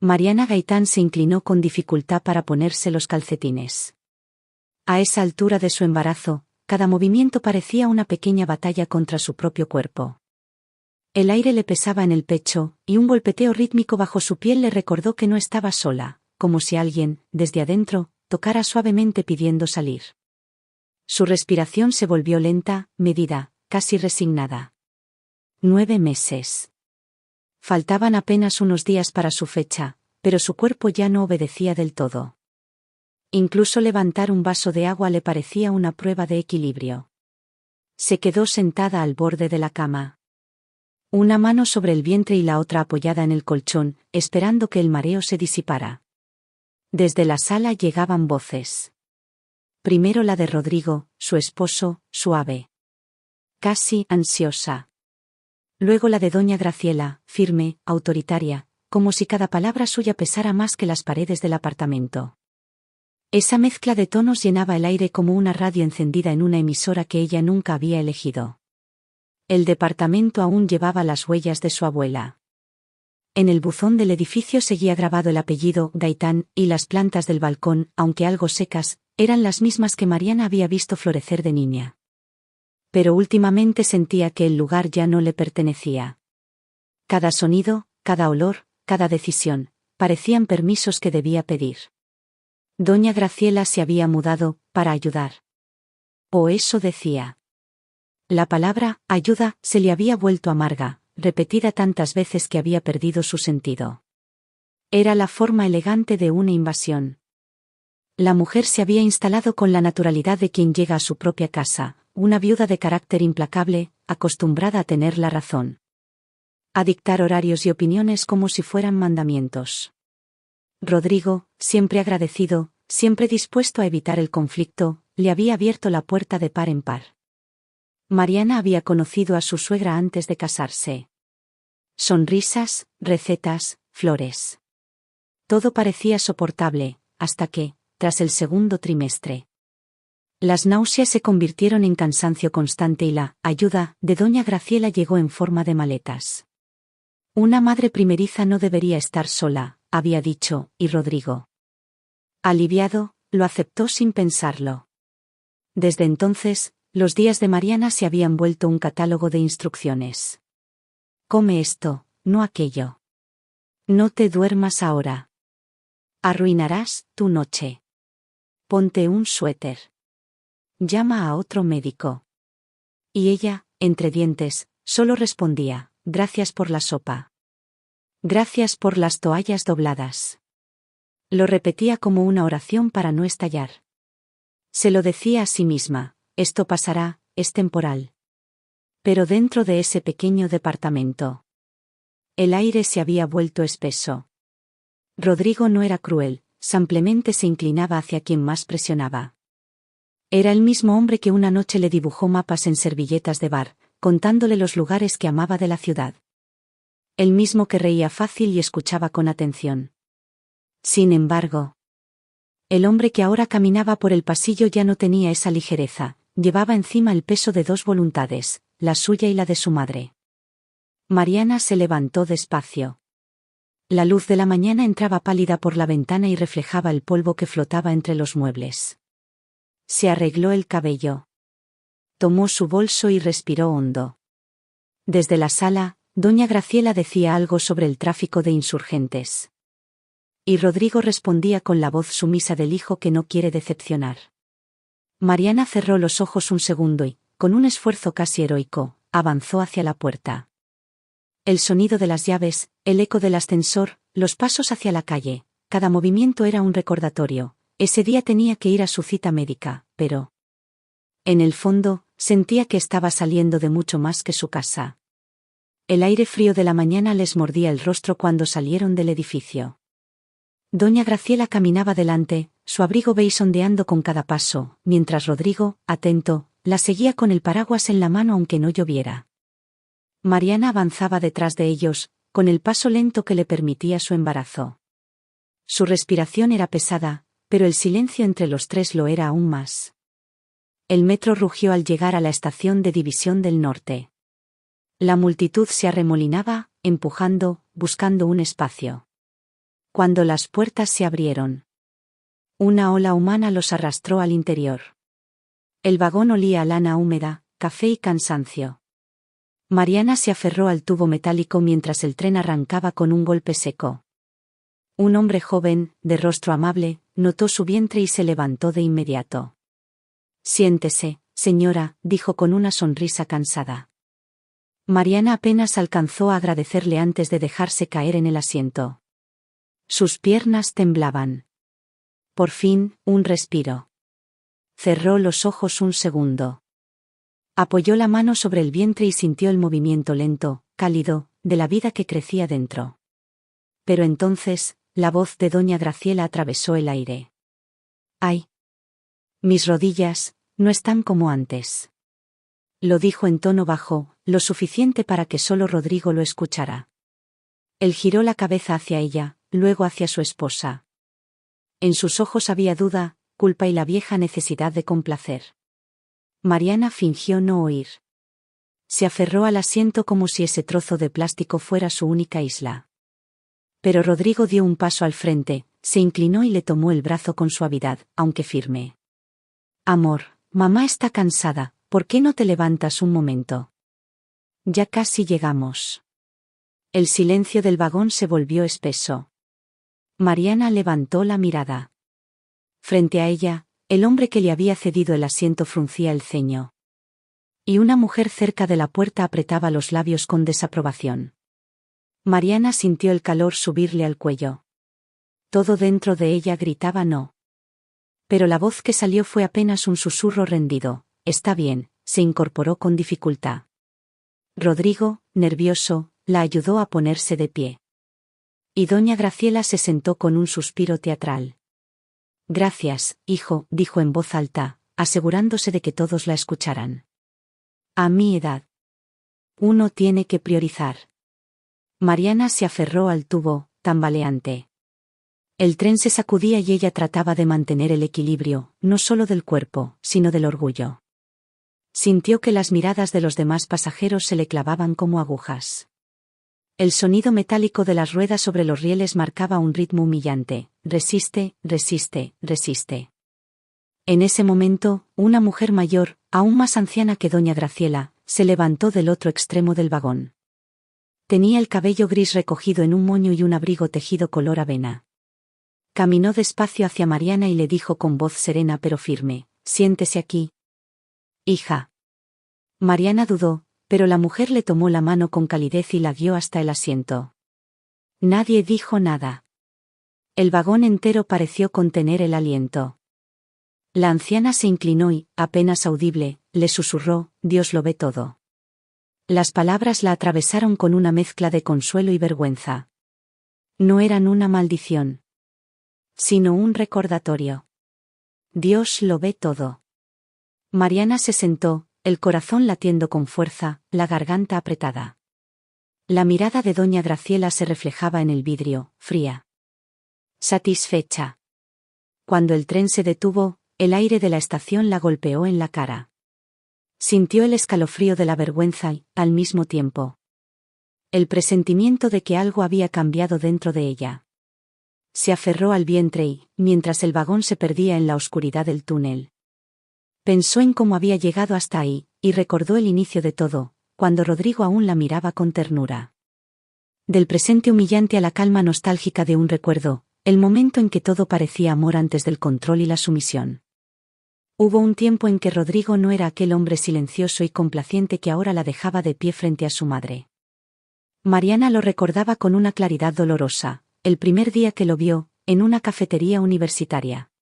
Mariana Gaitán se inclinó con dificultad para ponerse los calcetines. A esa altura de su embarazo, cada movimiento parecía una pequeña batalla contra su propio cuerpo. El aire le pesaba en el pecho, y un golpeteo rítmico bajo su piel le recordó que no estaba sola, como si alguien, desde adentro, tocara suavemente pidiendo salir. Su respiración se volvió lenta, medida, casi resignada. 9 meses. Faltaban apenas unos días para su fecha, pero su cuerpo ya no obedecía del todo. Incluso levantar un vaso de agua le parecía una prueba de equilibrio. Se quedó sentada al borde de la cama. Una mano sobre el vientre y la otra apoyada en el colchón, esperando que el mareo se disipara. Desde la sala llegaban voces. Primero la de Rodrigo, su esposo, suave. Casi ansiosa. Luego la de doña Graciela, firme, autoritaria, como si cada palabra suya pesara más que las paredes del apartamento. Esa mezcla de tonos llenaba el aire como una radio encendida en una emisora que ella nunca había elegido. El departamento aún llevaba las huellas de su abuela. En el buzón del edificio seguía grabado el apellido Gaitán, y las plantas del balcón, aunque algo secas, eran las mismas que Mariana había visto florecer de niña. Pero últimamente sentía que el lugar ya no le pertenecía. Cada sonido, cada olor, cada decisión, parecían permisos que debía pedir. Doña Graciela se había mudado, para ayudar. O eso decía. La palabra, ayuda, se le había vuelto amarga, repetida tantas veces que había perdido su sentido. Era la forma elegante de una invasión. La mujer se había instalado con la naturalidad de quien llega a su propia casa, una viuda de carácter implacable, acostumbrada a tener la razón. A dictar horarios y opiniones como si fueran mandamientos. Rodrigo, siempre agradecido, siempre dispuesto a evitar el conflicto, le había abierto la puerta de par en par. Mariana había conocido a su suegra antes de casarse. Sonrisas, recetas, flores. Todo parecía soportable, hasta que, tras el segundo trimestre, las náuseas se convirtieron en cansancio constante y la ayuda de doña Graciela llegó en forma de maletas. Una madre primeriza no debería estar sola, había dicho, y Rodrigo, aliviado, lo aceptó sin pensarlo. Desde entonces, los días de Mariana se habían vuelto un catálogo de instrucciones. Come esto, no aquello. No te duermas ahora. Arruinarás tu noche. Ponte un suéter. Llama a otro médico. Y ella, entre dientes, solo respondía, gracias por la sopa. Gracias por las toallas dobladas. Lo repetía como una oración para no estallar. Se lo decía a sí misma, esto pasará, es temporal. Pero dentro de ese pequeño departamento, el aire se había vuelto espeso. Rodrigo no era cruel, simplemente se inclinaba hacia quien más presionaba. Era el mismo hombre que una noche le dibujó mapas en servilletas de bar, contándole los lugares que amaba de la ciudad. El mismo que reía fácil y escuchaba con atención. Sin embargo, el hombre que ahora caminaba por el pasillo ya no tenía esa ligereza, llevaba encima el peso de dos voluntades, la suya y la de su madre. Mariana se levantó despacio. La luz de la mañana entraba pálida por la ventana y reflejaba el polvo que flotaba entre los muebles. Se arregló el cabello. Tomó su bolso y respiró hondo. Desde la sala, doña Graciela decía algo sobre el tráfico de insurgentes. Y Rodrigo respondía con la voz sumisa del hijo que no quiere decepcionar. Mariana cerró los ojos un segundo y, con un esfuerzo casi heroico, avanzó hacia la puerta. El sonido de las llaves, el eco del ascensor, los pasos hacia la calle, cada movimiento era un recordatorio. Ese día tenía que ir a su cita médica, pero en el fondo, sentía que estaba saliendo de mucho más que su casa. El aire frío de la mañana les mordía el rostro cuando salieron del edificio. Doña Graciela caminaba delante, su abrigo beige ondeando con cada paso, mientras Rodrigo, atento, la seguía con el paraguas en la mano aunque no lloviera. Mariana avanzaba detrás de ellos, con el paso lento que le permitía su embarazo. Su respiración era pesada, pero el silencio entre los tres lo era aún más. El metro rugió al llegar a la estación de División del Norte. La multitud se arremolinaba, empujando, buscando un espacio. Cuando las puertas se abrieron, una ola humana los arrastró al interior. El vagón olía a lana húmeda, café y cansancio. Mariana se aferró al tubo metálico mientras el tren arrancaba con un golpe seco. Un hombre joven, de rostro amable, notó su vientre y se levantó de inmediato. «Siéntese, señora», dijo con una sonrisa cansada. Mariana apenas alcanzó a agradecerle antes de dejarse caer en el asiento. Sus piernas temblaban. Por fin, un respiro. Cerró los ojos un segundo. Apoyó la mano sobre el vientre y sintió el movimiento lento, cálido, de la vida que crecía dentro. Pero entonces, la voz de doña Graciela atravesó el aire. «¡Ay! Mis rodillas, no están como antes». Lo dijo en tono bajo, lo suficiente para que solo Rodrigo lo escuchara. Él giró la cabeza hacia ella, luego hacia su esposa. En sus ojos había duda, culpa y la vieja necesidad de complacer. Mariana fingió no oír. Se aferró al asiento como si ese trozo de plástico fuera su única isla. Pero Rodrigo dio un paso al frente, se inclinó y le tomó el brazo con suavidad, aunque firme. «Amor, mamá está cansada, ¿por qué no te levantas un momento? Ya casi llegamos». El silencio del vagón se volvió espeso. Mariana levantó la mirada. Frente a ella, el hombre que le había cedido el asiento fruncía el ceño. Y una mujer cerca de la puerta apretaba los labios con desaprobación. Mariana sintió el calor subirle al cuello. Todo dentro de ella gritaba no. Pero la voz que salió fue apenas un susurro rendido. «Está bien», se incorporó con dificultad. Rodrigo, nervioso, la ayudó a ponerse de pie. Y doña Graciela se sentó con un suspiro teatral. «Gracias, hijo», dijo en voz alta, asegurándose de que todos la escucharan. «A mi edad. Uno tiene que priorizar». Mariana se aferró al tubo, tambaleante. El tren se sacudía y ella trataba de mantener el equilibrio, no solo del cuerpo, sino del orgullo. Sintió que las miradas de los demás pasajeros se le clavaban como agujas. El sonido metálico de las ruedas sobre los rieles marcaba un ritmo humillante. Resiste, resiste, resiste. En ese momento, una mujer mayor, aún más anciana que doña Graciela, se levantó del otro extremo del vagón. Tenía el cabello gris recogido en un moño y un abrigo tejido color avena. Caminó despacio hacia Mariana y le dijo con voz serena pero firme: «Siéntese aquí, hija». Mariana dudó, pero la mujer le tomó la mano con calidez y la guió hasta el asiento. Nadie dijo nada. El vagón entero pareció contener el aliento. La anciana se inclinó y, apenas audible, le susurró: «Dios lo ve todo». Las palabras la atravesaron con una mezcla de consuelo y vergüenza. No eran una maldición, sino un recordatorio. Dios lo ve todo. Mariana se sentó, el corazón latiendo con fuerza, la garganta apretada. La mirada de doña Graciela se reflejaba en el vidrio, fría, satisfecha. Cuando el tren se detuvo, el aire de la estación la golpeó en la cara. Sintió el escalofrío de la vergüenza y, al mismo tiempo, el presentimiento de que algo había cambiado dentro de ella. Se aferró al vientre y, mientras el vagón se perdía en la oscuridad del túnel, pensó en cómo había llegado hasta ahí, y recordó el inicio de todo, cuando Rodrigo aún la miraba con ternura. Del presente humillante a la calma nostálgica de un recuerdo, el momento en que todo parecía amor antes del control y la sumisión. Hubo un tiempo en que Rodrigo no era aquel hombre silencioso y complaciente que ahora la dejaba de pie frente a su madre. Mariana lo recordaba con una claridad dolorosa, el primer día que lo vio, en una cafetería universitaria.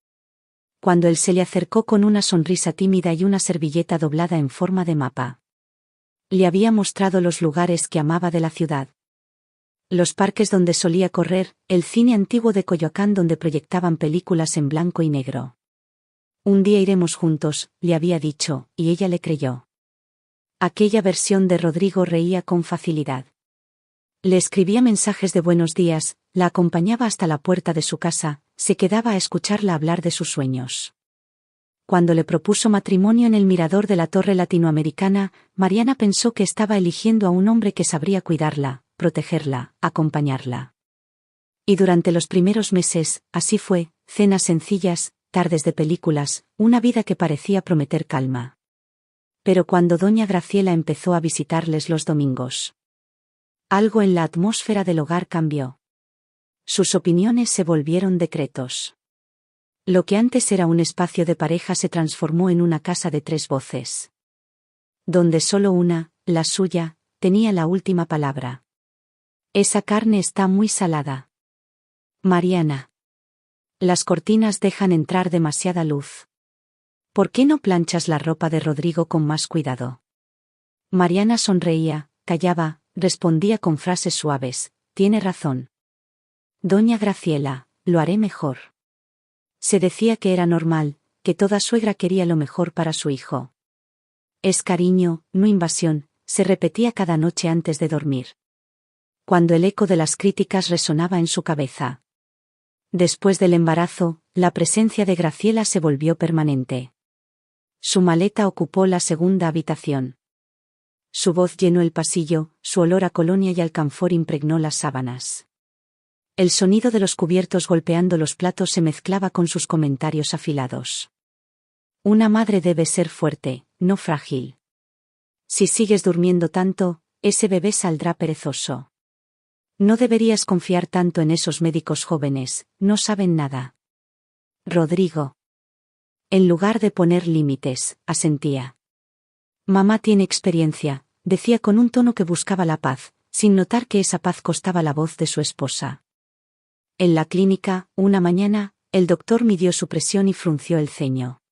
Cuando él se le acercó con una sonrisa tímida y una servilleta doblada en forma de mapa. Le había mostrado los lugares que amaba de la ciudad. Los parques donde solía correr, el cine antiguo de Coyoacán donde proyectaban películas en blanco y negro. «Un día iremos juntos», le había dicho, y ella le creyó. Aquella versión de Rodrigo reía con facilidad. Le escribía mensajes de buenos días, la acompañaba hasta la puerta de su casa, se quedaba a escucharla hablar de sus sueños. Cuando le propuso matrimonio en el mirador de la Torre Latinoamericana, Mariana pensó que estaba eligiendo a un hombre que sabría cuidarla, protegerla, acompañarla. Y durante los primeros meses, así fue, cenas sencillas, tardes de películas, una vida que parecía prometer calma. Pero cuando doña Graciela empezó a visitarles los domingos, algo en la atmósfera del hogar cambió. Sus opiniones se volvieron decretos. Lo que antes era un espacio de pareja se transformó en una casa de tres voces, donde solo una, la suya, tenía la última palabra. Esa carne está muy salada. Mariana. Las cortinas dejan entrar demasiada luz. ¿Por qué no planchas la ropa de Rodrigo con más cuidado? Mariana sonreía, callaba, respondía con frases suaves. Tiene razón. Doña Graciela, lo haré mejor. Se decía que era normal, que toda suegra quería lo mejor para su hijo. Es cariño, no invasión, se repetía cada noche antes de dormir. Cuando el eco de las críticas resonaba en su cabeza. Después del embarazo, la presencia de Graciela se volvió permanente. Su maleta ocupó la segunda habitación. Su voz llenó el pasillo, su olor a colonia y alcanfor impregnó las sábanas. El sonido de los cubiertos golpeando los platos se mezclaba con sus comentarios afilados. Una madre debe ser fuerte, no frágil. Si sigues durmiendo tanto, ese bebé saldrá perezoso. No deberías confiar tanto en esos médicos jóvenes, no saben nada. Rodrigo. En lugar de poner límites, asentía. Mamá tiene experiencia, decía con un tono que buscaba la paz, sin notar que esa paz costaba la voz de su esposa. En la clínica, una mañana, el doctor midió su presión y frunció el ceño.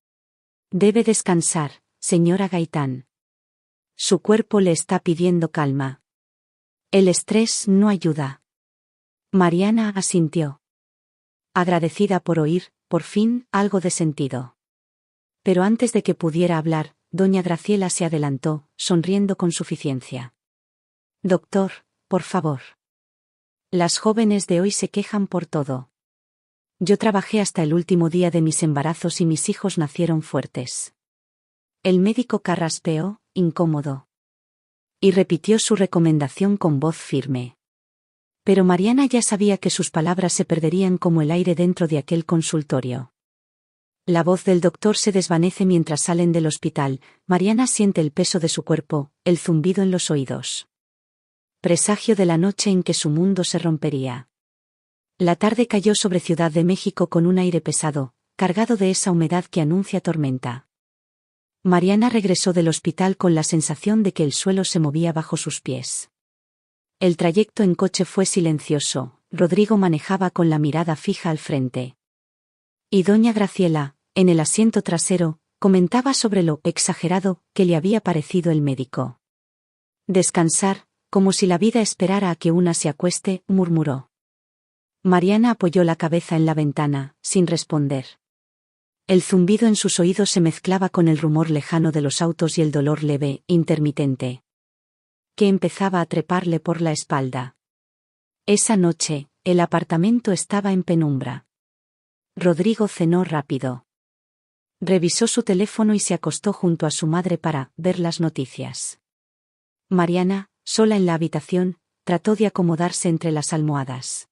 Debe descansar, señora Gaitán. Su cuerpo le está pidiendo calma. El estrés no ayuda. Mariana asintió. Agradecida por oír, por fin, algo de sentido. Pero antes de que pudiera hablar, doña Graciela se adelantó, sonriendo con suficiencia. Doctor, por favor. Las jóvenes de hoy se quejan por todo. Yo trabajé hasta el último día de mis embarazos y mis hijos nacieron fuertes. El médico carraspeó, incómodo. Y repitió su recomendación con voz firme. Pero Mariana ya sabía que sus palabras se perderían como el aire dentro de aquel consultorio. La voz del doctor se desvanece mientras salen del hospital. Mariana siente el peso de su cuerpo, el zumbido en los oídos. Presagio de la noche en que su mundo se rompería. La tarde cayó sobre Ciudad de México con un aire pesado, cargado de esa humedad que anuncia tormenta. Mariana regresó del hospital con la sensación de que el suelo se movía bajo sus pies. El trayecto en coche fue silencioso, Rodrigo manejaba con la mirada fija al frente. Y doña Graciela, en el asiento trasero, comentaba sobre lo exagerado que le había parecido el médico. Descansar, como si la vida esperara a que una se acueste, murmuró. Mariana apoyó la cabeza en la ventana, sin responder. El zumbido en sus oídos se mezclaba con el rumor lejano de los autos y el dolor leve, intermitente, que empezaba a treparle por la espalda. Esa noche, el apartamento estaba en penumbra. Rodrigo cenó rápido. Revisó su teléfono y se acostó junto a su madre para ver las noticias. Mariana, sola en la habitación, trató de acomodarse entre las almohadas.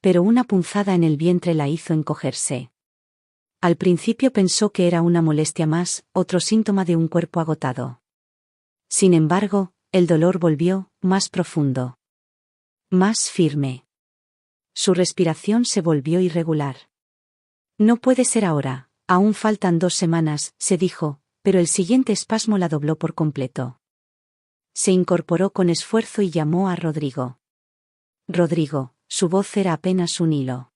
Pero una punzada en el vientre la hizo encogerse. Al principio pensó que era una molestia más, otro síntoma de un cuerpo agotado. Sin embargo, el dolor volvió, más profundo. Más firme. Su respiración se volvió irregular. No puede ser ahora, aún faltan 2 semanas, se dijo, pero el siguiente espasmo la dobló por completo. Se incorporó con esfuerzo y llamó a Rodrigo. Rodrigo, su voz era apenas un hilo.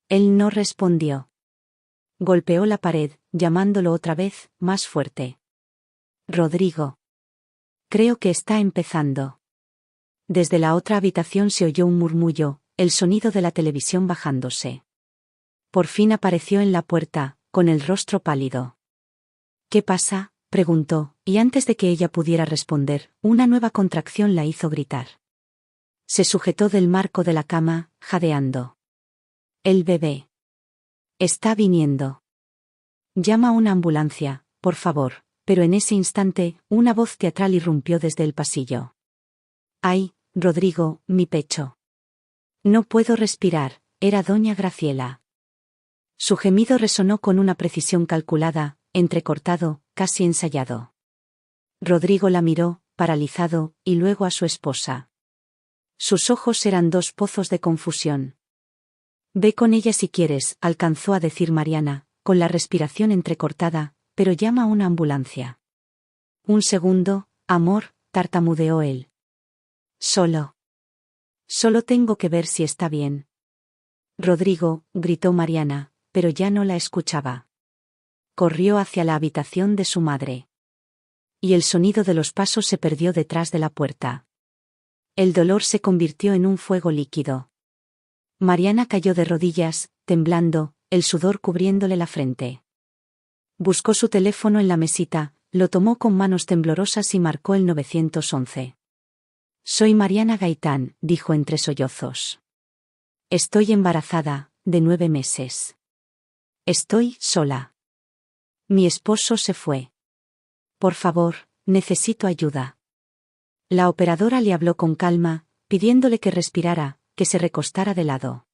Él no respondió. Golpeó la pared, llamándolo otra vez, más fuerte. Rodrigo. Creo que está empezando. Desde la otra habitación se oyó un murmullo, el sonido de la televisión bajándose. Por fin apareció en la puerta, con el rostro pálido. ¿Qué pasa?, preguntó, y antes de que ella pudiera responder, una nueva contracción la hizo gritar. Se sujetó del marco de la cama, jadeando. El bebé. Está viniendo. Llama a una ambulancia, por favor, pero en ese instante, una voz teatral irrumpió desde el pasillo. ¡Ay, Rodrigo, mi pecho! No puedo respirar, era doña Graciela. Su gemido resonó con una precisión calculada, entrecortado, casi ensayado. Rodrigo la miró, paralizado, y luego a su esposa. Sus ojos eran dos pozos de confusión. Ve con ella si quieres, alcanzó a decir Mariana, con la respiración entrecortada, pero llama a una ambulancia. Un segundo, amor, tartamudeó él. Solo tengo que ver si está bien. Rodrigo, gritó Mariana, pero ya no la escuchaba. Corrió hacia la habitación de su madre. Y el sonido de los pasos se perdió detrás de la puerta. El dolor se convirtió en un fuego líquido. Mariana cayó de rodillas, temblando, el sudor cubriéndole la frente. Buscó su teléfono en la mesita, lo tomó con manos temblorosas y marcó el 911. Soy Mariana Gaitán, dijo entre sollozos. Estoy embarazada, de 9 meses. Estoy sola. Mi esposo se fue. Por favor, necesito ayuda. La operadora le habló con calma, pidiéndole que respirara, que se recostara de lado.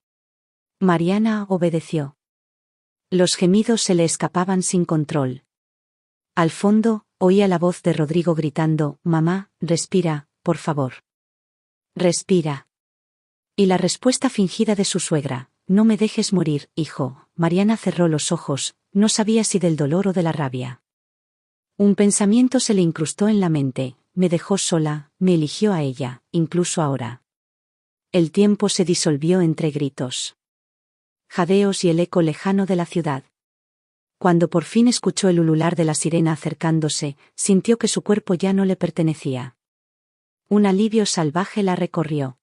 Mariana obedeció. Los gemidos se le escapaban sin control. Al fondo, oía la voz de Rodrigo gritando, «Mamá, respira, por favor. Respira». Y la respuesta fingida de su suegra, «No me dejes morir, hijo». Mariana cerró los ojos, no sabía si del dolor o de la rabia. Un pensamiento se le incrustó en la mente, me dejó sola, me eligió a ella, incluso ahora. El tiempo se disolvió entre gritos, jadeos y el eco lejano de la ciudad. Cuando por fin escuchó el ulular de la sirena acercándose, sintió que su cuerpo ya no le pertenecía. Un alivio salvaje la recorrió.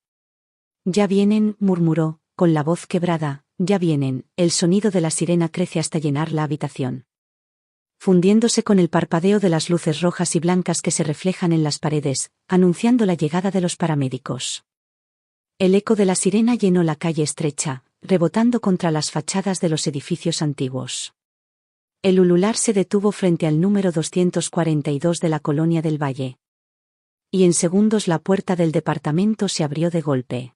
«Ya vienen», murmuró, con la voz quebrada, «ya vienen». El sonido de la sirena crece hasta llenar la habitación, fundiéndose con el parpadeo de las luces rojas y blancas que se reflejan en las paredes, anunciando la llegada de los paramédicos. El eco de la sirena llenó la calle estrecha, rebotando contra las fachadas de los edificios antiguos. El ulular se detuvo frente al número 242 de la Colonia del Valle. Y en segundos la puerta del departamento se abrió de golpe.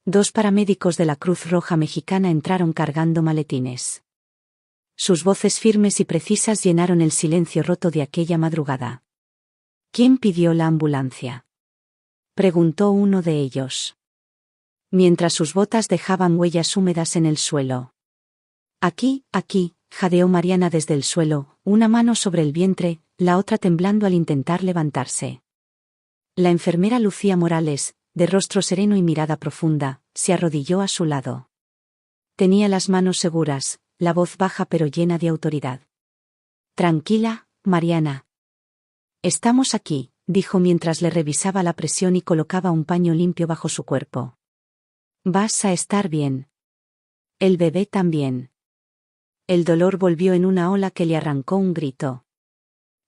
2 paramédicos de la Cruz Roja Mexicana entraron cargando maletines. Sus voces firmes y precisas llenaron el silencio roto de aquella madrugada. «¿Quién pidió la ambulancia?», preguntó uno de ellos, mientras sus botas dejaban huellas húmedas en el suelo. Aquí», jadeó Mariana desde el suelo, una mano sobre el vientre, la otra temblando al intentar levantarse. La enfermera Lucía Morales, de rostro sereno y mirada profunda, se arrodilló a su lado. Tenía las manos seguras, la voz baja pero llena de autoridad. «Tranquila, Mariana. Estamos aquí», dijo mientras le revisaba la presión y colocaba un paño limpio bajo su cuerpo. «Vas a estar bien. El bebé también». El dolor volvió en una ola que le arrancó un grito.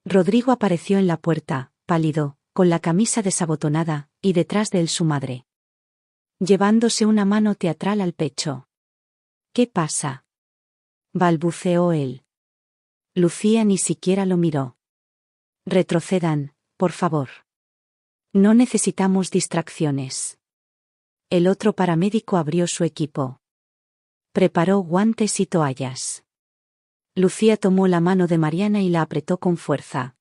Rodrigo apareció en la puerta, pálido, con la camisa desabotonada, y detrás de él su madre, llevándose una mano teatral al pecho. «¿Qué pasa?», balbuceó él. Lucía ni siquiera lo miró. «Retrocedan, por favor. No necesitamos distracciones». El otro paramédico abrió su equipo. Preparó guantes y toallas. Lucía tomó la mano de Mariana y la apretó con fuerza.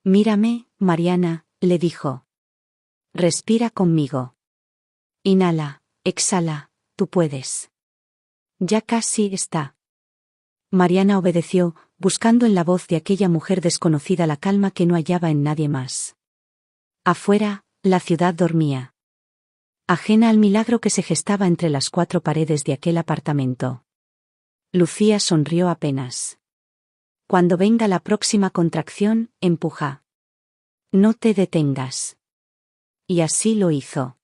«Mírame, Mariana», le dijo. «Respira conmigo. Inhala, exhala, tú puedes. Ya casi está». Mariana obedeció, buscando en la voz de aquella mujer desconocida la calma que no hallaba en nadie más. Afuera, la ciudad dormía, ajena al milagro que se gestaba entre las 4 paredes de aquel apartamento. Lucía sonrió apenas. «Cuando venga la próxima contracción, empuja. No te detengas». Y así lo hizo.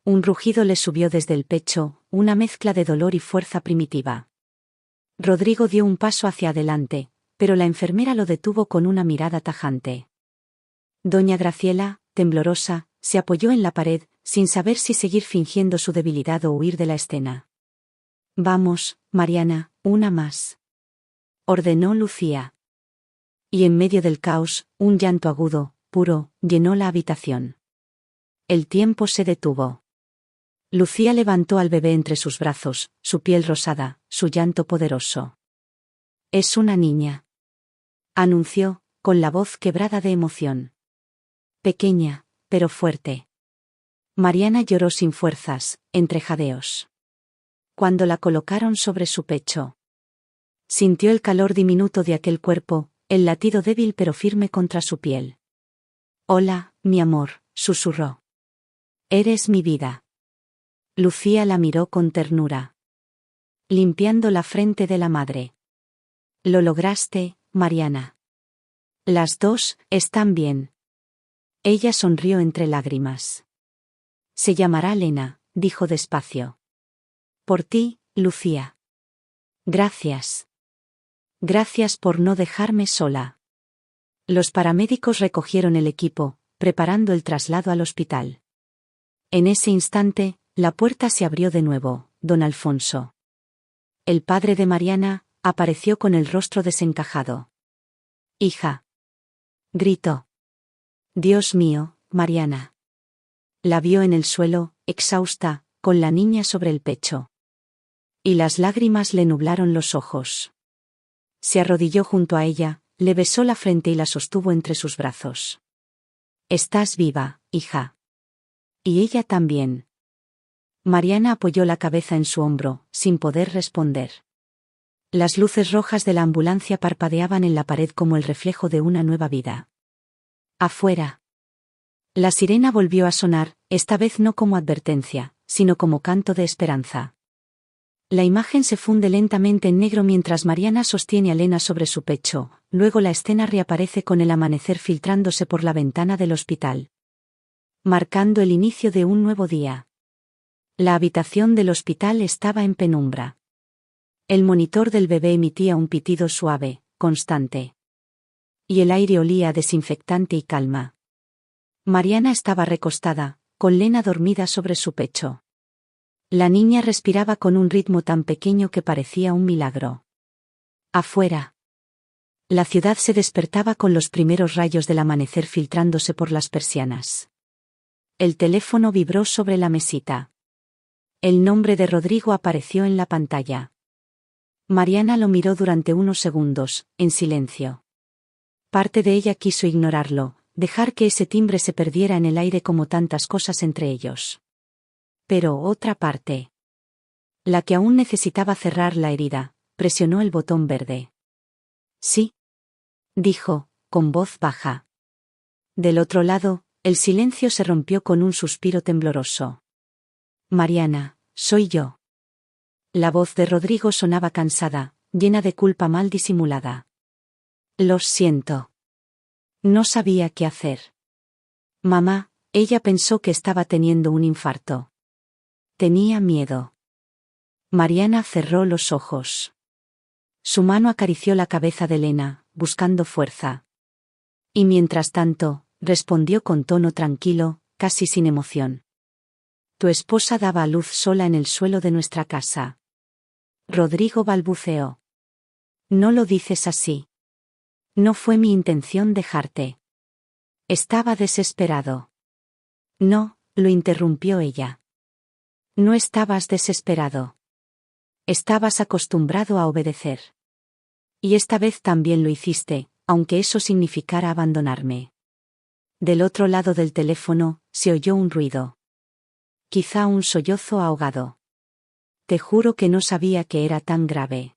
Un rugido le subió desde el pecho, una mezcla de dolor y fuerza primitiva. Rodrigo dio un paso hacia adelante, pero la enfermera lo detuvo con una mirada tajante. Doña Graciela, temblorosa, se apoyó en la pared, sin saber si seguir fingiendo su debilidad o huir de la escena. «Vamos, Mariana, una más», ordenó Lucía. Y en medio del caos, un llanto agudo, puro, llenó la habitación. El tiempo se detuvo. Lucía levantó al bebé entre sus brazos, su piel rosada, su llanto poderoso. Es una niña, anunció, con la voz quebrada de emoción. Pequeña, pero fuerte. Mariana lloró sin fuerzas, entre jadeos. Cuando la colocaron sobre su pecho, sintió el calor diminuto de aquel cuerpo, el latido débil pero firme contra su piel. Hola, mi amor, susurró. Eres mi vida. Lucía la miró con ternura, limpiando la frente de la madre. Lo lograste, Mariana. Las dos están bien. Ella sonrió entre lágrimas. Se llamará Lena, dijo despacio. Por ti, Lucía. Gracias. Gracias por no dejarme sola. Los paramédicos recogieron el equipo, preparando el traslado al hospital. En ese instante, la puerta se abrió de nuevo. Don Alfonso, el padre de Mariana, apareció con el rostro desencajado. Hija. Gritó. Dios mío, Mariana. La vio en el suelo, exhausta, con la niña sobre el pecho. Y las lágrimas le nublaron los ojos. Se arrodilló junto a ella, le besó la frente y la sostuvo entre sus brazos. Estás viva, hija. Y ella también. Mariana apoyó la cabeza en su hombro, sin poder responder. Las luces rojas de la ambulancia parpadeaban en la pared como el reflejo de una nueva vida. Afuera. La sirena volvió a sonar, esta vez no como advertencia, sino como canto de esperanza. La imagen se funde lentamente en negro mientras Mariana sostiene a Lena sobre su pecho, luego la escena reaparece con el amanecer filtrándose por la ventana del hospital, marcando el inicio de un nuevo día. La habitación del hospital estaba en penumbra. El monitor del bebé emitía un pitido suave, constante. Y el aire olía a desinfectante y calma. Mariana estaba recostada, con Lena dormida sobre su pecho. La niña respiraba con un ritmo tan pequeño que parecía un milagro. Afuera. La ciudad se despertaba con los primeros rayos del amanecer filtrándose por las persianas. El teléfono vibró sobre la mesita. El nombre de Rodrigo apareció en la pantalla. Mariana lo miró durante unos segundos, en silencio. Parte de ella quiso ignorarlo, dejar que ese timbre se perdiera en el aire como tantas cosas entre ellos. Pero otra parte, la que aún necesitaba cerrar la herida, presionó el botón verde. Sí, dijo, con voz baja. Del otro lado, el silencio se rompió con un suspiro tembloroso. Mariana, soy yo. La voz de Rodrigo sonaba cansada, llena de culpa mal disimulada. Lo siento. No sabía qué hacer. Mamá, ella pensó que estaba teniendo un infarto. Tenía miedo. Mariana cerró los ojos. Su mano acarició la cabeza de Lena, buscando fuerza. Y mientras tanto, respondió con tono tranquilo, casi sin emoción. Tu esposa daba a luz sola en el suelo de nuestra casa. Rodrigo balbuceó. No lo dices así. No fue mi intención dejarte. Estaba desesperado. No, lo interrumpió ella. No estabas desesperado. Estabas acostumbrado a obedecer. Y esta vez también lo hiciste, aunque eso significara abandonarme. Del otro lado del teléfono, se oyó un ruido. Quizá un sollozo ahogado. Te juro que no sabía que era tan grave.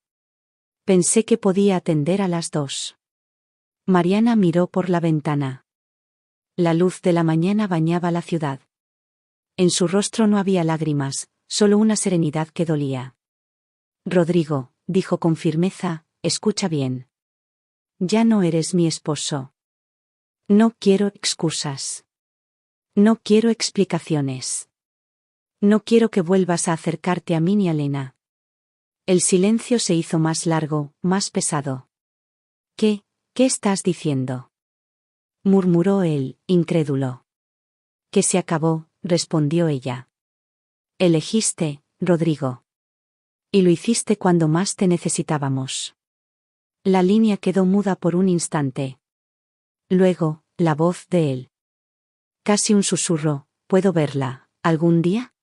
Pensé que podía atender a las dos. Mariana miró por la ventana. La luz de la mañana bañaba la ciudad. En su rostro no había lágrimas, solo una serenidad que dolía. Rodrigo, dijo con firmeza, escucha bien. Ya no eres mi esposo. No quiero excusas. No quiero explicaciones. No quiero que vuelvas a acercarte a mí ni a Lena. El silencio se hizo más largo, más pesado. ¿Qué estás diciendo? Murmuró él, incrédulo. Que se acabó, respondió ella. Elegiste, Rodrigo. Y lo hiciste cuando más te necesitábamos. La línea quedó muda por un instante. Luego, la voz de él. Casi un susurro, ¿puedo verla, algún día?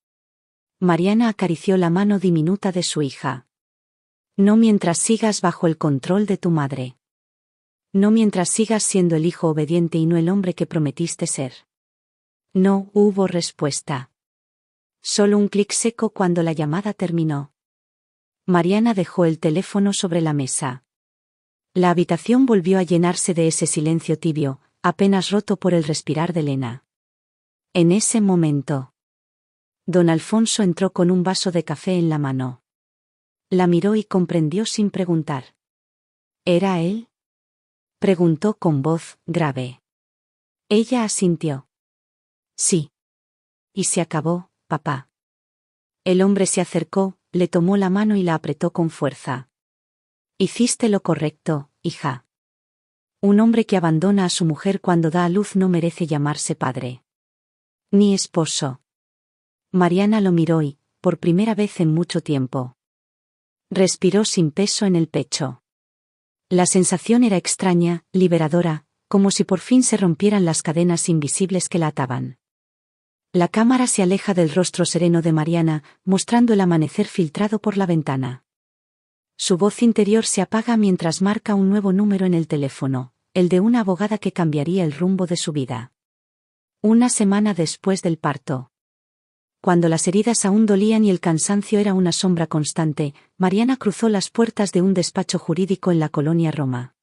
Mariana acarició la mano diminuta de su hija. No mientras sigas bajo el control de tu madre. No mientras sigas siendo el hijo obediente y no el hombre que prometiste ser. No hubo respuesta. Solo un clic seco cuando la llamada terminó. Mariana dejó el teléfono sobre la mesa. La habitación volvió a llenarse de ese silencio tibio, apenas roto por el respirar de Lena. En ese momento, don Alfonso entró con un vaso de café en la mano. La miró y comprendió sin preguntar. ¿Era él? Preguntó con voz grave. Ella asintió. Sí. Y se acabó, papá. El hombre se acercó, le tomó la mano y la apretó con fuerza. Hiciste lo correcto, hija. Un hombre que abandona a su mujer cuando da a luz no merece llamarse padre. Ni esposo. Mariana lo miró y, por primera vez en mucho tiempo, respiró sin peso en el pecho. La sensación era extraña, liberadora, como si por fin se rompieran las cadenas invisibles que la ataban. La cámara se aleja del rostro sereno de Mariana, mostrando el amanecer filtrado por la ventana. Su voz interior se apaga mientras marca un nuevo número en el teléfono, el de una abogada que cambiaría el rumbo de su vida. Una semana después del parto. Cuando las heridas aún dolían y el cansancio era una sombra constante, Mariana cruzó las puertas de un despacho jurídico en la colonia Roma.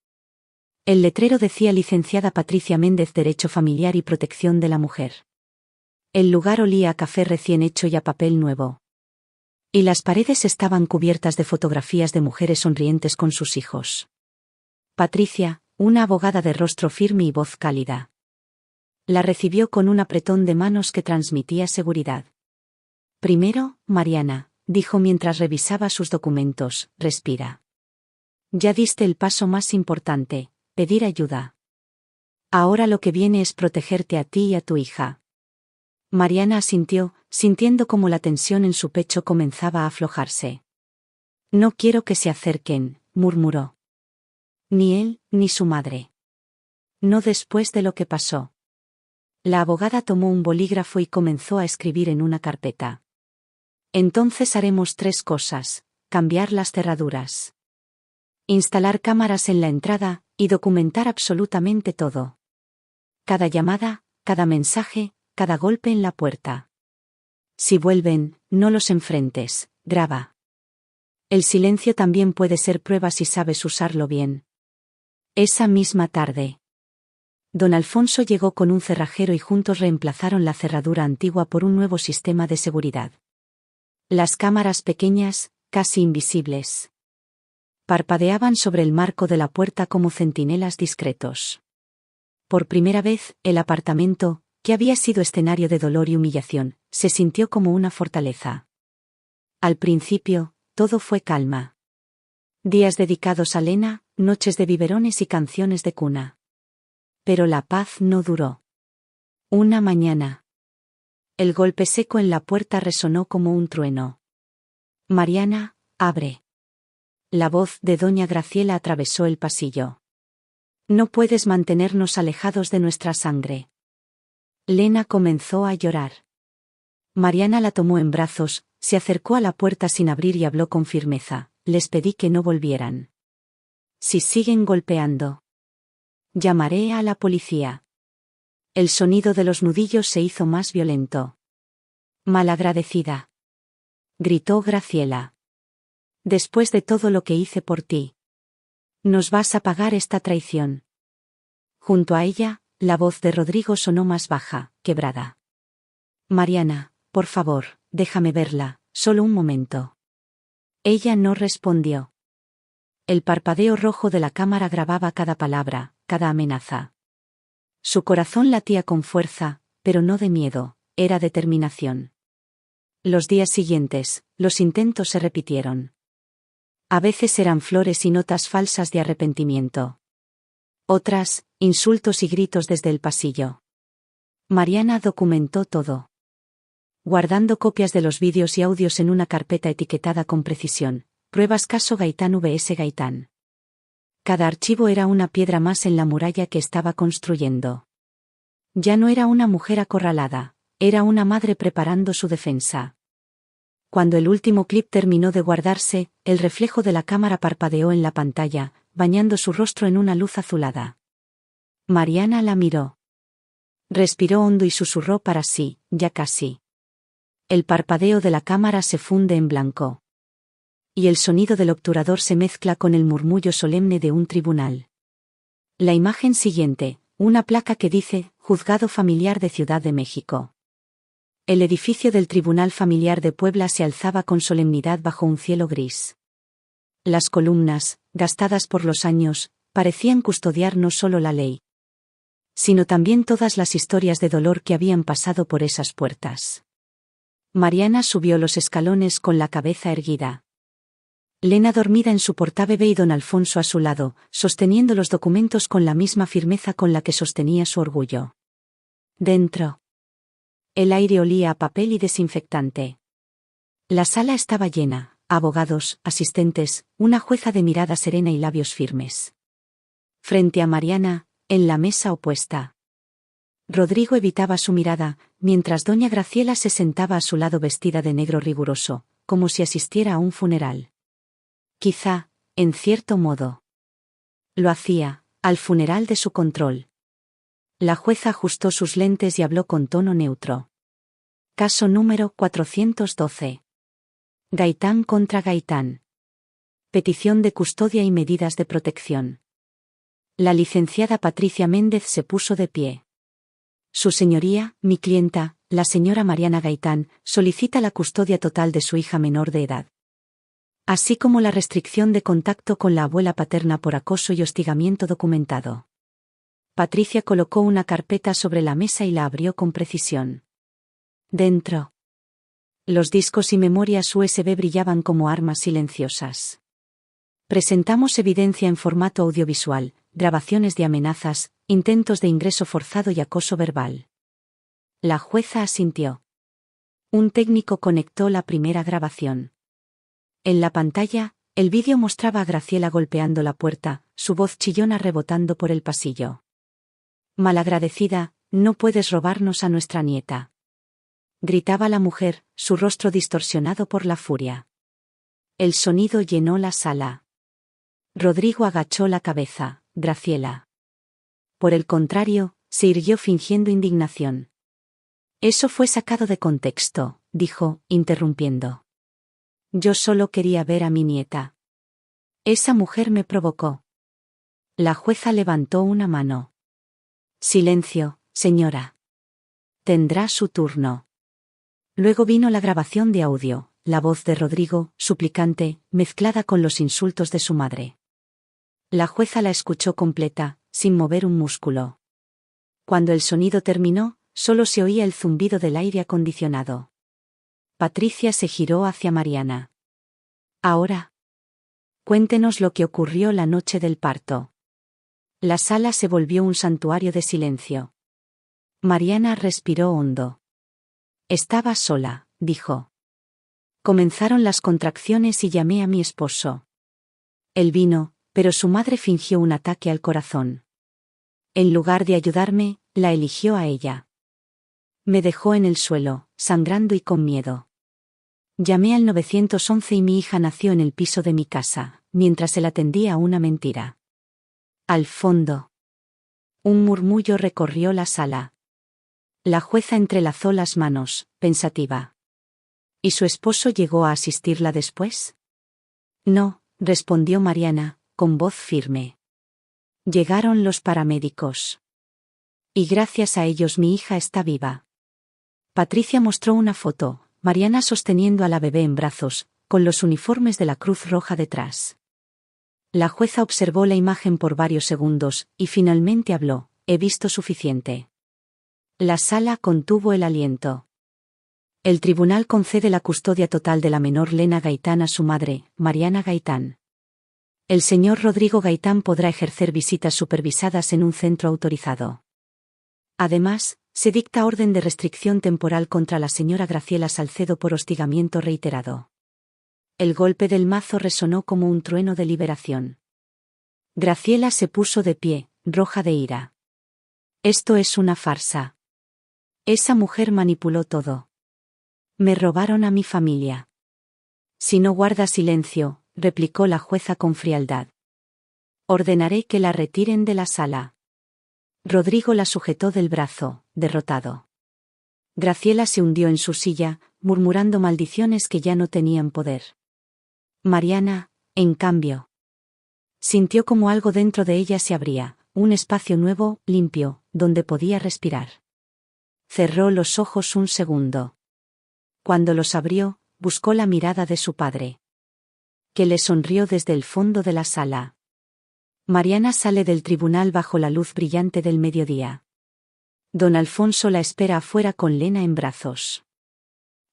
El letrero decía licenciada Patricia Méndez Derecho Familiar y Protección de la Mujer. El lugar olía a café recién hecho y a papel nuevo. Y las paredes estaban cubiertas de fotografías de mujeres sonrientes con sus hijos. Patricia, una abogada de rostro firme y voz cálida, la recibió con un apretón de manos que transmitía seguridad. Primero, Mariana, dijo mientras revisaba sus documentos, respira. Ya diste el paso más importante, pedir ayuda. Ahora lo que viene es protegerte a ti y a tu hija. Mariana asintió, sintiendo como la tensión en su pecho comenzaba a aflojarse. No quiero que se acerquen, murmuró. Ni él, ni su madre. No después de lo que pasó. La abogada tomó un bolígrafo y comenzó a escribir en una carpeta. Entonces haremos 3 cosas: cambiar las cerraduras, instalar cámaras en la entrada, y documentar absolutamente todo. Cada llamada, cada mensaje, cada golpe en la puerta. Si vuelven, no los enfrentes, graba. El silencio también puede ser prueba si sabes usarlo bien. Esa misma tarde, don Alfonso llegó con un cerrajero y juntos reemplazaron la cerradura antigua por un nuevo sistema de seguridad. Las cámaras pequeñas, casi invisibles, parpadeaban sobre el marco de la puerta como centinelas discretos. Por primera vez, el apartamento, que había sido escenario de dolor y humillación, se sintió como una fortaleza. Al principio, todo fue calma. Días dedicados a Lena, noches de biberones y canciones de cuna. Pero la paz no duró. Una mañana, el golpe seco en la puerta resonó como un trueno. Mariana, abre. La voz de doña Graciela atravesó el pasillo. No puedes mantenernos alejados de nuestra sangre. Lena comenzó a llorar. Mariana la tomó en brazos, se acercó a la puerta sin abrir y habló con firmeza. Les pedí que no volvieran. Si siguen golpeando, llamaré a la policía. El sonido de los nudillos se hizo más violento. Malagradecida, gritó Graciela. Después de todo lo que hice por ti, nos vas a pagar esta traición. Junto a ella, la voz de Rodrigo sonó más baja, quebrada. Mariana, por favor, déjame verla, solo un momento. Ella no respondió. El parpadeo rojo de la cámara grababa cada palabra, cada amenaza. Su corazón latía con fuerza, pero no de miedo, era determinación. Los días siguientes, los intentos se repitieron. A veces eran flores y notas falsas de arrepentimiento. Otras, insultos y gritos desde el pasillo. Mariana documentó todo, guardando copias de los vídeos y audios en una carpeta etiquetada con precisión. Pruebas caso Gaitán vs Gaitán. Cada archivo era una piedra más en la muralla que estaba construyendo. Ya no era una mujer acorralada, era una madre preparando su defensa. Cuando el último clip terminó de guardarse, el reflejo de la cámara parpadeó en la pantalla, bañando su rostro en una luz azulada. Mariana la miró. Respiró hondo y susurró para sí, ya casi. El parpadeo de la cámara se funde en blanco. Y el sonido del obturador se mezcla con el murmullo solemne de un tribunal. La imagen siguiente, una placa que dice, Juzgado Familiar de Ciudad de México. El edificio del Tribunal Familiar de Puebla se alzaba con solemnidad bajo un cielo gris. Las columnas, gastadas por los años, parecían custodiar no solo la ley, sino también todas las historias de dolor que habían pasado por esas puertas. Mariana subió los escalones con la cabeza erguida. Lena dormida en su portabebé y don Alfonso a su lado, sosteniendo los documentos con la misma firmeza con la que sostenía su orgullo. Dentro. El aire olía a papel y desinfectante. La sala estaba llena, abogados, asistentes, una jueza de mirada serena y labios firmes. Frente a Mariana, en la mesa opuesta, Rodrigo evitaba su mirada, mientras doña Graciela se sentaba a su lado vestida de negro riguroso, como si asistiera a un funeral. Quizá, en cierto modo, lo hacía, al funeral de su control. La jueza ajustó sus lentes y habló con tono neutro. Caso número 412. Gaitán contra Gaitán. Petición de custodia y medidas de protección. La licenciada Patricia Méndez se puso de pie. Su señoría, mi clienta, la señora Mariana Gaitán, solicita la custodia total de su hija menor de edad, así como la restricción de contacto con la abuela paterna por acoso y hostigamiento documentado. Patricia colocó una carpeta sobre la mesa y la abrió con precisión. Dentro. Los discos y memorias USB brillaban como armas silenciosas. Presentamos evidencia en formato audiovisual, grabaciones de amenazas, intentos de ingreso forzado y acoso verbal. La jueza asintió. Un técnico conectó la primera grabación. En la pantalla, el vídeo mostraba a Graciela golpeando la puerta, su voz chillona rebotando por el pasillo. Malagradecida, no puedes robarnos a nuestra nieta. Gritaba la mujer, su rostro distorsionado por la furia. El sonido llenó la sala. Rodrigo agachó la cabeza. Graciela. Por el contrario, se irguió fingiendo indignación. Eso fue sacado de contexto, dijo, interrumpiendo. Yo solo quería ver a mi nieta. Esa mujer me provocó. La jueza levantó una mano. Silencio, señora. Tendrá su turno. Luego vino la grabación de audio, la voz de Rodrigo, suplicante, mezclada con los insultos de su madre. La jueza la escuchó completa, sin mover un músculo. Cuando el sonido terminó, solo se oía el zumbido del aire acondicionado. Patricia se giró hacia Mariana. Ahora, cuéntenos lo que ocurrió la noche del parto. La sala se volvió un santuario de silencio. Mariana respiró hondo. Estaba sola, dijo. Comenzaron las contracciones y llamé a mi esposo. Él vino, pero su madre fingió un ataque al corazón. En lugar de ayudarme, la eligió a ella. Me dejó en el suelo, sangrando y con miedo. Llamé al 911 y mi hija nació en el piso de mi casa, mientras él atendía a una mentira. Al fondo. Un murmullo recorrió la sala. La jueza entrelazó las manos, pensativa. ¿Y su esposo llegó a asistirla después? No, respondió Mariana, con voz firme. Llegaron los paramédicos. Y gracias a ellos mi hija está viva. Patricia mostró una foto, Mariana sosteniendo a la bebé en brazos, con los uniformes de la Cruz Roja detrás. La jueza observó la imagen por varios segundos, y finalmente habló, he visto suficiente. La sala contuvo el aliento. El tribunal concede la custodia total de la menor Lena Gaitán a su madre, Mariana Gaitán. El señor Rodrigo Gaitán podrá ejercer visitas supervisadas en un centro autorizado. Además, se dicta orden de restricción temporal contra la señora Graciela Salcedo por hostigamiento reiterado. El golpe del mazo resonó como un trueno de liberación. Graciela se puso de pie, roja de ira. Esto es una farsa. Esa mujer manipuló todo. Me robaron a mi familia. Si no guarda silencio, replicó la jueza con frialdad. Ordenaré que la retiren de la sala. Rodrigo la sujetó del brazo, derrotado. Graciela se hundió en su silla, murmurando maldiciones que ya no tenían poder. Mariana, en cambio, sintió como algo dentro de ella se abría, un espacio nuevo, limpio, donde podía respirar. Cerró los ojos un segundo. Cuando los abrió, buscó la mirada de su padre, que le sonrió desde el fondo de la sala. Mariana sale del tribunal bajo la luz brillante del mediodía. Don Alfonso la espera afuera con Lena en brazos.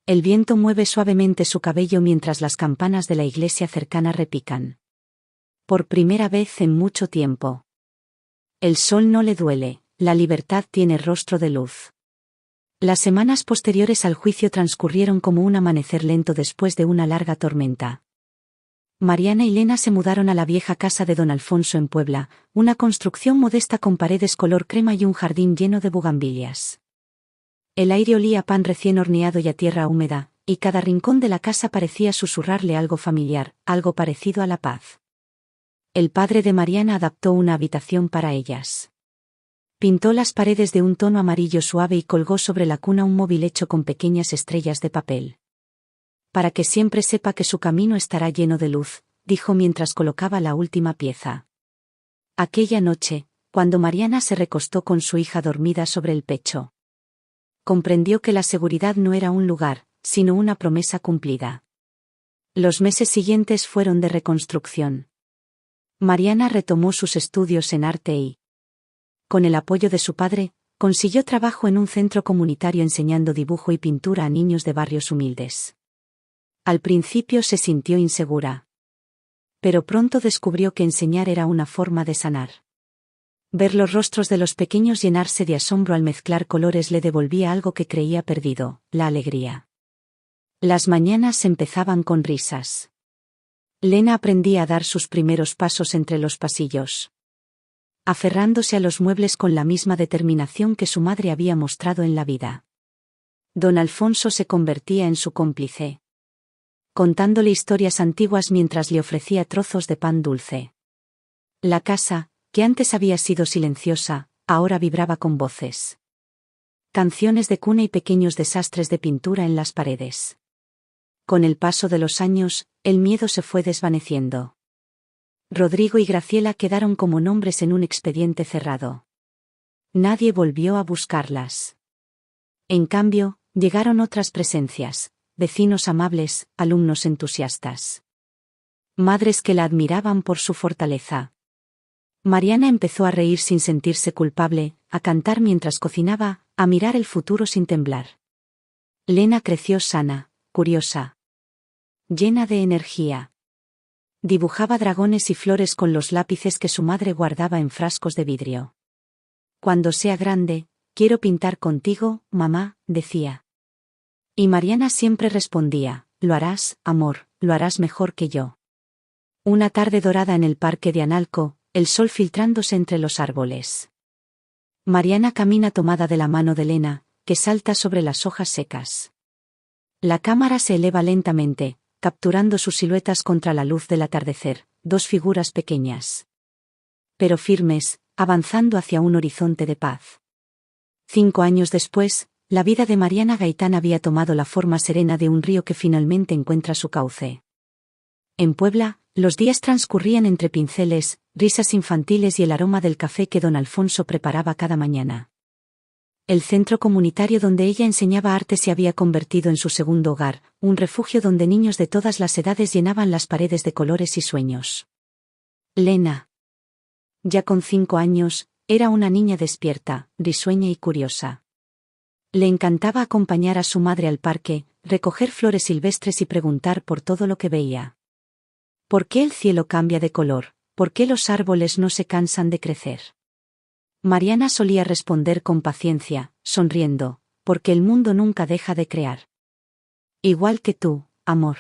El viento mueve suavemente su cabello mientras las campanas de la iglesia cercana repican. Por primera vez en mucho tiempo. El sol no le duele, la libertad tiene rostro de luz. Las semanas posteriores al juicio transcurrieron como un amanecer lento después de una larga tormenta. Mariana y Lena se mudaron a la vieja casa de don Alfonso en Puebla, una construcción modesta con paredes color crema y un jardín lleno de bugambilias. El aire olía a pan recién horneado y a tierra húmeda, y cada rincón de la casa parecía susurrarle algo familiar, algo parecido a la paz. El padre de Mariana adaptó una habitación para ellas. Pintó las paredes de un tono amarillo suave y colgó sobre la cuna un móvil hecho con pequeñas estrellas de papel. Para que siempre sepa que su camino estará lleno de luz, dijo mientras colocaba la última pieza. Aquella noche, cuando Mariana se recostó con su hija dormida sobre el pecho, comprendió que la seguridad no era un lugar, sino una promesa cumplida. Los meses siguientes fueron de reconstrucción. Mariana retomó sus estudios en arte y, con el apoyo de su padre, consiguió trabajo en un centro comunitario enseñando dibujo y pintura a niños de barrios humildes. Al principio se sintió insegura. Pero pronto descubrió que enseñar era una forma de sanar. Ver los rostros de los pequeños llenarse de asombro al mezclar colores le devolvía algo que creía perdido, la alegría. Las mañanas empezaban con risas. Lena aprendía a dar sus primeros pasos entre los pasillos, aferrándose a los muebles con la misma determinación que su madre había mostrado en la vida. Don Alfonso se convertía en su cómplice, contándole historias antiguas mientras le ofrecía trozos de pan dulce. La casa, que antes había sido silenciosa, ahora vibraba con voces. Canciones de cuna y pequeños desastres de pintura en las paredes. Con el paso de los años, el miedo se fue desvaneciendo. Rodrigo y Graciela quedaron como nombres en un expediente cerrado. Nadie volvió a buscarlas. En cambio, llegaron otras presencias. Vecinos amables, alumnos entusiastas. Madres que la admiraban por su fortaleza. Mariana empezó a reír sin sentirse culpable, a cantar mientras cocinaba, a mirar el futuro sin temblar. Lena creció sana, curiosa, llena de energía. Dibujaba dragones y flores con los lápices que su madre guardaba en frascos de vidrio. Cuando sea grande, quiero pintar contigo, mamá, decía. Y Mariana siempre respondía, lo harás, amor, lo harás mejor que yo. Una tarde dorada en el parque de Analco, el sol filtrándose entre los árboles. Mariana camina tomada de la mano de Lena, que salta sobre las hojas secas. La cámara se eleva lentamente, capturando sus siluetas contra la luz del atardecer, dos figuras pequeñas, pero firmes, avanzando hacia un horizonte de paz. 5 años después, la vida de Mariana Gaitán había tomado la forma serena de un río que finalmente encuentra su cauce. En Puebla, los días transcurrían entre pinceles, risas infantiles y el aroma del café que don Alfonso preparaba cada mañana. El centro comunitario donde ella enseñaba arte se había convertido en su segundo hogar, un refugio donde niños de todas las edades llenaban las paredes de colores y sueños. Lena, ya con 5 años, era una niña despierta, risueña y curiosa. Le encantaba acompañar a su madre al parque, recoger flores silvestres y preguntar por todo lo que veía. ¿Por qué el cielo cambia de color? ¿Por qué los árboles no se cansan de crecer? Mariana solía responder con paciencia, sonriendo, porque el mundo nunca deja de crear. Igual que tú, amor.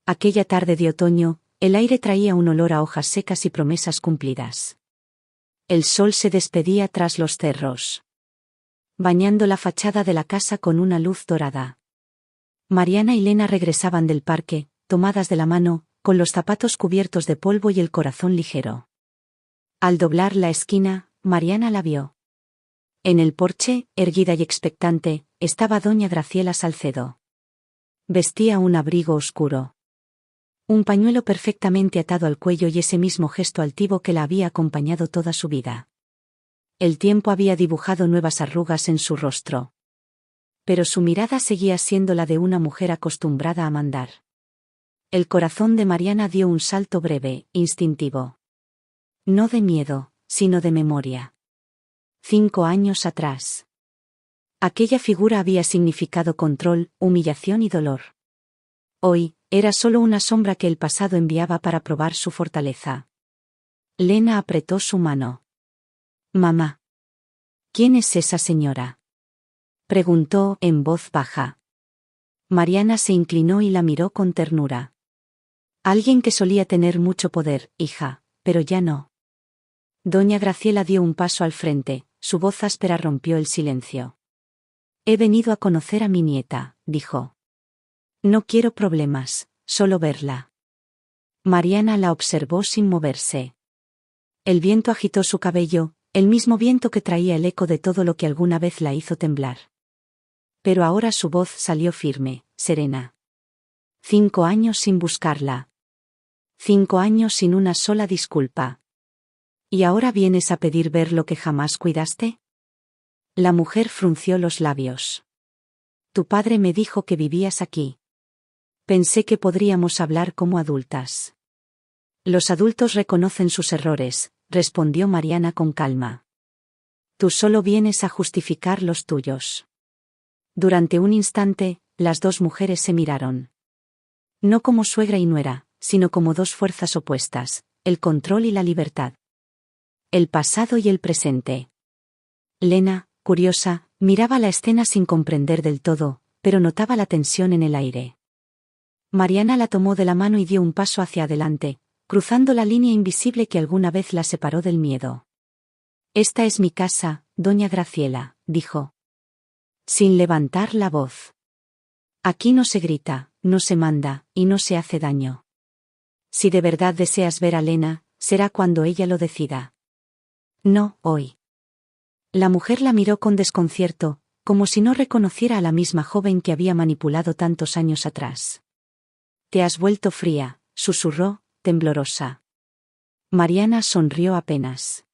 Aquella tarde de otoño, el aire traía un olor a hojas secas y promesas cumplidas. El sol se despedía tras los cerros, bañando la fachada de la casa con una luz dorada. Mariana y Lena regresaban del parque, tomadas de la mano, con los zapatos cubiertos de polvo y el corazón ligero. Al doblar la esquina, Mariana la vio. En el porche, erguida y expectante, estaba doña Graciela Salcedo. Vestía un abrigo oscuro. Un pañuelo perfectamente atado al cuello y ese mismo gesto altivo que la había acompañado toda su vida. El tiempo había dibujado nuevas arrugas en su rostro. Pero su mirada seguía siendo la de una mujer acostumbrada a mandar. El corazón de Mariana dio un salto breve, instintivo. No de miedo, sino de memoria. 5 años atrás. Aquella figura había significado control, humillación y dolor. Hoy, era solo una sombra que el pasado enviaba para probar su fortaleza. Lena apretó su mano. «Mamá. ¿Quién es esa señora?», preguntó en voz baja. Mariana se inclinó y la miró con ternura. «Alguien que solía tener mucho poder, hija, pero ya no». Doña Graciela dio un paso al frente, su voz áspera rompió el silencio. «He venido a conocer a mi nieta», dijo. «No quiero problemas, solo verla». Mariana la observó sin moverse. El viento agitó su cabello, el mismo viento que traía el eco de todo lo que alguna vez la hizo temblar. Pero ahora su voz salió firme, serena. 5 años sin buscarla. 5 años sin una sola disculpa. ¿Y ahora vienes a pedir ver lo que jamás cuidaste? La mujer frunció los labios. Tu padre me dijo que vivías aquí. Pensé que podríamos hablar como adultas. Los adultos reconocen sus errores, respondió Mariana con calma. Tú solo vienes a justificar los tuyos. Durante un instante, las dos mujeres se miraron. No como suegra y nuera, sino como dos fuerzas opuestas, el control y la libertad. El pasado y el presente. Lena, curiosa, miraba la escena sin comprender del todo, pero notaba la tensión en el aire. Mariana la tomó de la mano y dio un paso hacia adelante, cruzando la línea invisible que alguna vez la separó del miedo. «Esta es mi casa, doña Graciela», dijo. Sin levantar la voz. «Aquí no se grita, no se manda, y no se hace daño. Si de verdad deseas ver a Lena, será cuando ella lo decida. No, hoy». La mujer la miró con desconcierto, como si no reconociera a la misma joven que había manipulado tantos años atrás. «Te has vuelto fría», susurró, temblorosa. Mariana sonrió apenas.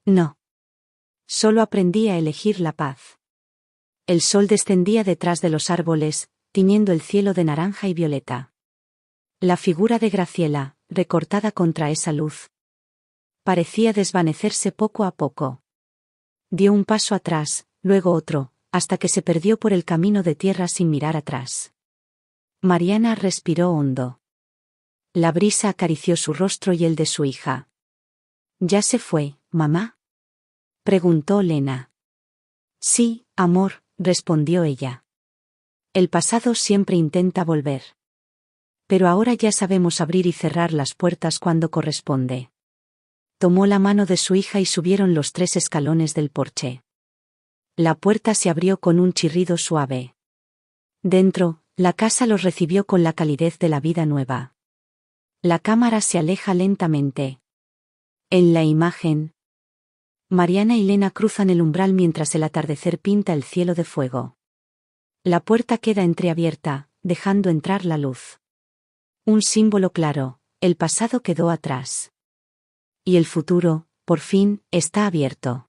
«No. Solo aprendí a elegir la paz». El sol descendía detrás de los árboles, tiñendo el cielo de naranja y violeta. La figura de Graciela, recortada contra esa luz, parecía desvanecerse poco a poco. Dio un paso atrás, luego otro, hasta que se perdió por el camino de tierra sin mirar atrás. Mariana respiró hondo. La brisa acarició su rostro y el de su hija. «¿Ya se fue, mamá?», preguntó Lena. «Sí, amor», respondió ella. «El pasado siempre intenta volver. Pero ahora ya sabemos abrir y cerrar las puertas cuando corresponde». Tomó la mano de su hija y subieron los 3 escalones del porche. La puerta se abrió con un chirrido suave. Dentro, la casa los recibió con la calidez de la vida nueva. La cámara se aleja lentamente. En la imagen, Mariana y Lena cruzan el umbral mientras el atardecer pinta el cielo de fuego. La puerta queda entreabierta, dejando entrar la luz. Un símbolo claro, el pasado quedó atrás. Y el futuro, por fin, está abierto.